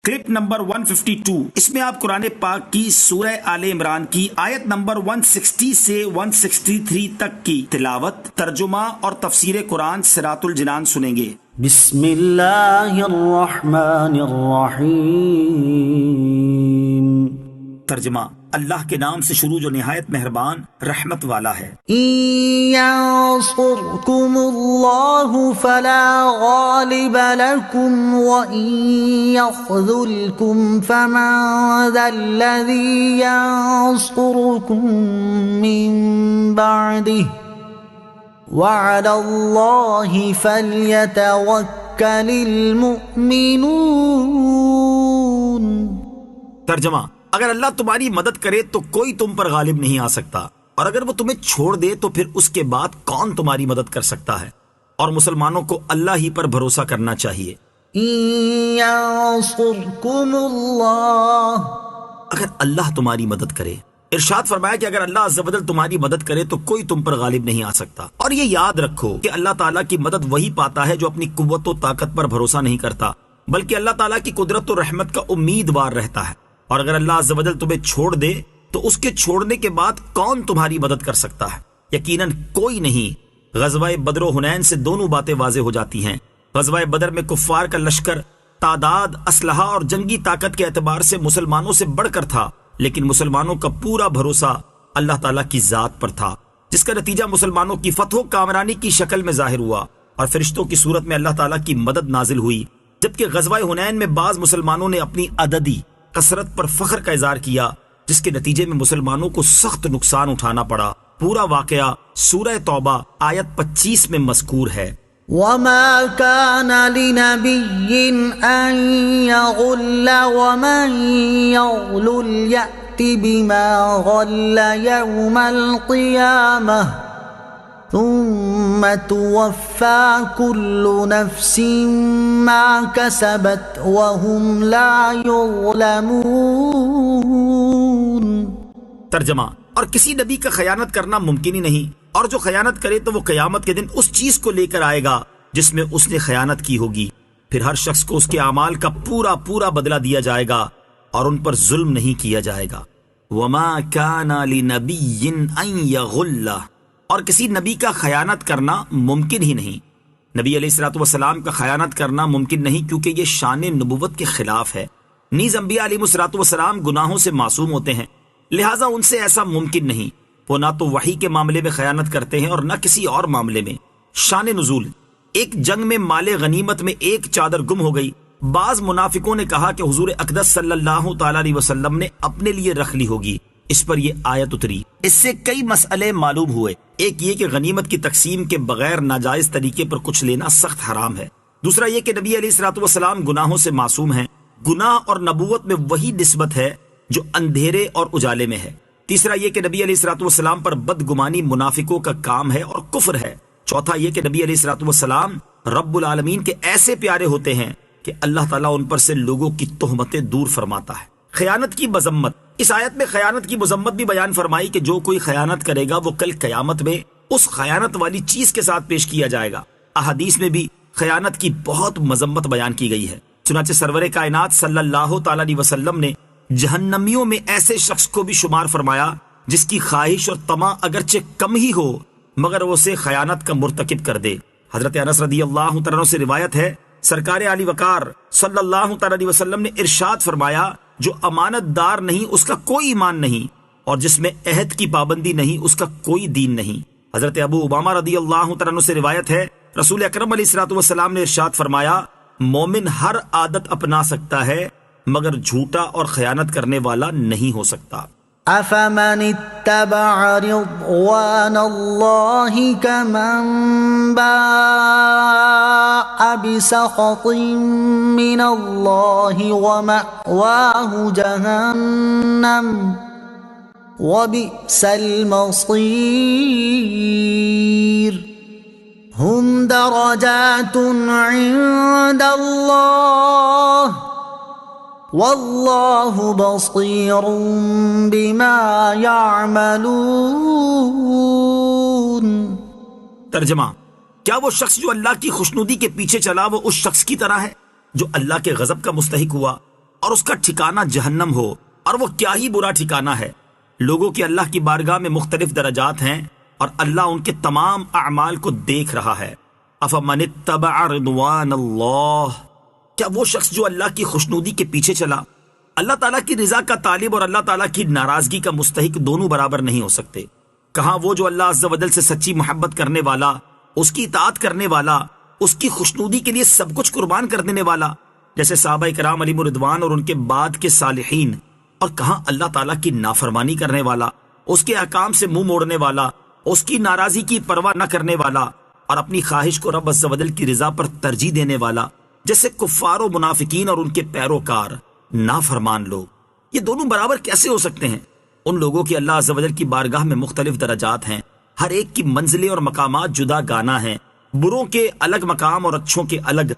Clip number 152، اس میں آپ قرآن پاک کی سورہ آل عمران کی آیت نمبر 160 سے 163 تک کی تلاوت، ترجمہ اور تفسیر قرآن صراط الجنان سنیں گے۔ بسم اللہ الرحمن الرحیم۔ ترجمہ، اللہ کے نام سے شروع جو نہایت مہربان رحمت والا ہے۔ ينصركم الله فلا غالب لكم وإن يخذلكم فمن ذا الذي ينصركم من بعده وعلى الله فليتوكل المؤمنون۔ ترجمہ، اگر اللہ تمہاری مدد کرے تو کوئی تم پر غالب نہیں آ سکتا، اور اگر وہ تمہیں چھوڑ دے تو پھر اس کے بعد کون تمہاری مدد کر سکتا ہے؟ اور مسلمانوں کو اللہ ہی پر بھروسہ کرنا چاہیے۔ ينصركم الله، اگر اللہ تمہاری مدد کرے، ارشاد فرمایا کہ اگر اللہ عز و جل تمہاری مدد کرے تو کوئی تم پر غالب نہیں آ سکتا۔ اور یہ یاد رکھو کہ اللہ تعالیٰ کی مدد وہی پاتا ہے جو اپنی قوت و طاقت پر بھروسہ نہیں کرتا، بلکہ اللہ تعالیٰ کی قدرت و رحمت کا امیدوار رہتا ہے۔ اور اگر اللہ عز و جل تمہیں چھوڑ دے تو اس کے چھوڑنے کے بعد کون تمہاری مدد کر سکتا ہے؟ یقیناً کوئی نہیں۔ غزوہ بدر و حنین سے دونوں باتیں واضح ہو جاتی ہیں۔ غزوہ بدر میں کفار کا لشکر تعداد، اسلحہ اور جنگی طاقت کے اعتبار سے مسلمانوں سے بڑھ کر تھا، لیکن مسلمانوں کا پورا بھروسہ اللہ تعالیٰ کی ذات پر تھا، جس کا نتیجہ مسلمانوں کی فتح و کامرانی کی شکل میں ظاہر ہوا اور فرشتوں کی صورت میں اللہ تعالیٰ کی مدد نازل ہوئی۔ جبکہ غزوہ حنین میں بعض مسلمانوں نے اپنی عددی کثرت پر فخر کا اظہار کیا، جس کے نتیجے میں مسلمانوں کو سخت نقصان اٹھانا پڑا۔ پورا واقعہ سورہ توبہ آیت 25 میں مذکور ہے۔ وما كان لنبي أن يغل ومن يغل يأت بما غل يوم القيامة ثم توفى كل نفس ما كسبت وهم لا يظلمون۔ ترجمہ، اور کسی نبی کا خیانت کرنا ممکن ہی نہیں، اور جو خیانت کرے تو وہ قیامت کے دن اس چیز کو لے کر آئے گا جس میں اس نے خیانت کی ہوگی۔ پھر ہر شخص کو اس کے اعمال کا پورا بدلہ دیا جائے گا اور ان پر ظلم نہیں کیا جائے گا۔ وما كان لنبي ان يغل، اور کسی نبی کا خیانت کرنا ممکن ہی نہیں۔ نبی علیہ الصلوۃ والسلام کا خیانت کرنا ممکن نہیں، کیونکہ یہ شان نبوت کے خلاف ہے۔ نیز انبیاء علیہ الصلوۃ والسلام گناہوں سے معصوم ہوتے ہیں، لہٰذا ان سے ایسا ممکن نہیں۔ وہ نہ تو وحی کے معاملے میں خیانت کرتے ہیں اور نہ کسی اور معاملے میں۔ شان نزول، ایک جنگ میں مال غنیمت میں ایک چادر گم ہو گئی۔ بعض منافقوں نے کہا کہ حضور اقدس صلی اللہ تعالی علیہ وسلم نے اپنے لیے رکھ لی ہوگی، اس پر یہ آیت اتری۔ اس سے کئی مسئلے معلوم ہوئے۔ ایک یہ کہ غنیمت کی تقسیم کے بغیر ناجائز طریقے پر کچھ لینا سخت حرام ہے۔ دوسرا یہ کہ نبی علیہ الصلوۃ والسلام گناہوں سے معصوم ہیں۔ گناہ اور نبوت میں وہی نسبت ہے جو اندھیرے اور اجالے میں ہے۔ تیسرا یہ کہ نبی علیہ الصلوۃ والسلام پر بدگمانی منافقوں کا کام ہے اور کفر ہے۔ چوتھا یہ کہ نبی علیہ الصلوۃ والسلام رب العالمین کے ایسے پیارے ہوتے ہیں کہ اللہ تعالیٰ ان پر سے لوگوں کی تہمتیں دور فرماتا ہے۔ خیانت کی مذمت، اس آیت میں خیانت کی مذمت بھی بیان فرمائی کہ جو کوئی خیانت کرے گا وہ کل قیامت میں اس خیانت والی چیز کے ساتھ پیش کیا جائے گا۔ احادیث میں بھی خیانت کی بہت مذمت بیان کی گئی ہے۔ چنانچہ سرور کائنات صلی اللہ تعالی علیہ وسلم نے جہنمیوں میں ایسے شخص کو بھی شمار فرمایا جس کی خواہش اور طمع اگرچہ کم ہی ہو مگر وہ اسے خیانت کا مرتکب کر دے۔ حضرت انس رضی اللہ تعالیٰ عنہ سے روایت ہے، سرکار علی وقار صلی اللہ تعالی علیہ وسلم نے ارشاد فرمایا، جو امانت دار نہیں اس کا کوئی ایمان نہیں، اور جس میں عہد کی پابندی نہیں اس کا کوئی دین نہیں۔ حضرت ابو امامہ رضی اللہ تعالیٰ عنہ سے روایت ہے، رسول اکرم علیہ الصلوۃ والسلام نے ارشاد فرمایا، مومن ہر عادت اپنا سکتا ہے مگر جھوٹا اور خیانت کرنے والا نہیں ہو سکتا۔ افمن اتبع رضوان اللہ کمن باء بسخط من اللہ ومأواہ جہنم وبئس المصیر۔ ہم درجات عند اللہ واللہ بصیر بما یعملون۔ ترجمہ، کیا وہ شخص جو اللہ کی خوشنودی کے پیچھے چلا وہ اس شخص کی طرح ہے جو اللہ کے غضب کا مستحق ہوا اور اس کا ٹھکانہ جہنم ہو، اور وہ کیا ہی برا ٹھکانہ ہے۔ لوگوں کے اللہ کی بارگاہ میں مختلف درجات ہیں اور اللہ ان کے تمام اعمال کو دیکھ رہا ہے۔ افمن اتبع رضوان اللہ، کیا وہ شخص جو اللہ کی خوشنودی کے پیچھے چلا؟ اللہ تعالیٰ کی رضا کا طالب اور اللہ تعالیٰ کی ناراضگی کا مستحق دونوں برابر نہیں ہو سکتے۔ کہاں وہ جو اللہ عز و جل سے سچی محبت کرنے والا، اس کی اطاعت کرنے والا، اس کی خوشنودی کے لیے سب کچھ قربان کر دینے والا، جیسے صحابہ کرام علیہم رضوان اور ان کے بعد کے صالحین، اور کہاں اللہ تعالیٰ کی نافرمانی کرنے والا، اس کے احکام سے منہ موڑنے والا، اس کی ناراضی کی پرواہ نہ کرنے والا، اور اپنی خواہش کو رب عز و جل کی رضا پر ترجیح دینے والا، جیسے کفار و منافقین اور ان کے پیروکار نافرمان لوگ۔ یہ دونوں برابر کیسے ہو سکتے ہیں؟ ان لوگوں کی اللہ عز و جل کی بارگاہ میں مختلف درجات ہیں، ہر ایک کی منزلیں اور مقامات جدا گانا ہیں، بروں کے الگ مقام اور اچھوں کے الگ